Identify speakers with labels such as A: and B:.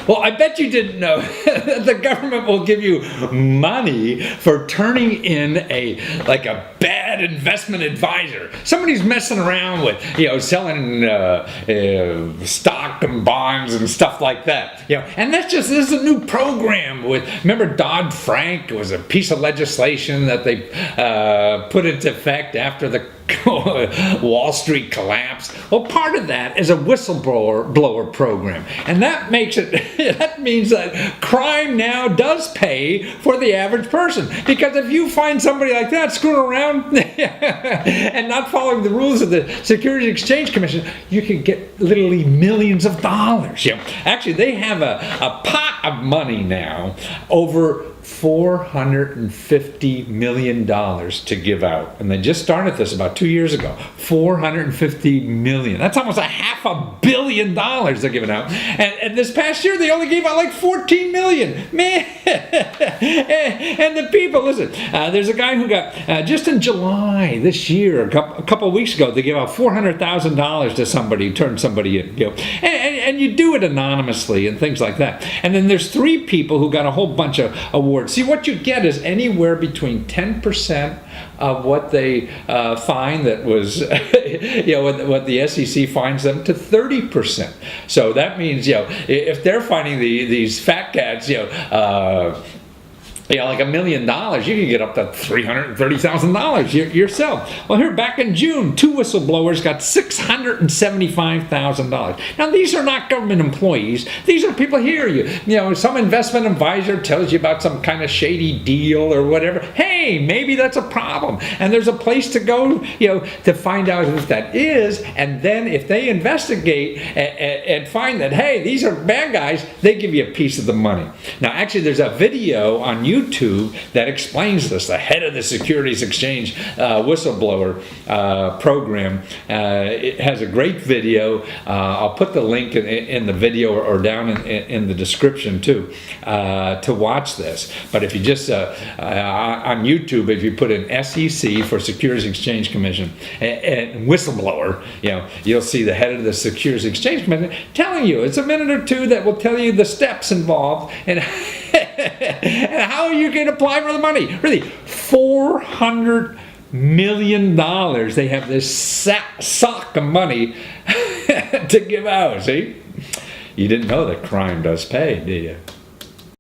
A: Well, I bet you didn't know that the government will give you money for turning in a bad investment advisor. Somebody's messing around with, selling stock and bonds and stuff like that. And this is a new program remember Dodd-Frank was a piece of legislation that they put into effect after the Wall Street collapse. Well, part of that is a whistleblower program, and that means that crime now does pay for the average person, because if you find somebody like that screwing around and not following the rules of the Securities and Exchange Commission, you can get literally millions of dollars. Actually, they have a pot of money now, over $450 million to give out. And they just started this about 2 years ago. $450 million. That's almost $500 million they're giving out. And this past year, they only gave out like $14 million. Man! And the people, listen, there's a guy who got, just in July this year, a couple of weeks ago, they gave out $400,000 to somebody, turned somebody in. And you do it anonymously and things like that. And then there's 3 people who got a whole bunch of awards. See, what you get is anywhere between 10% of what they fine that was, what the SEC fines them, to 30%. So that means, if they're finding these fat cats, like $1 million, you can get up to $330,000 yourself. Well, here back in June, 2 whistleblowers got $675,000. Now, these are not government employees. These are people here. Some investment advisor tells you about some kind of shady deal or whatever. Hey, maybe that's a problem, and there's a place to go, to find out if that is. And then if they investigate and find that, hey, these are bad guys, they give you a piece of the money. Now, actually, there's a video on YouTube that explains this. The head of the Securities Exchange whistleblower program, it has a great video. I'll put the link in the video or down in the description too, to watch this. But if you just on YouTube, if you put in SEC for Securities Exchange Commission and whistleblower, you'll see the head of the Securities Exchange Commission telling you. It's a minute or two that will tell you the steps involved and and how you can apply for the money. Really, $400 million. They have this sock of money to give out. See? You didn't know that crime does pay, did you?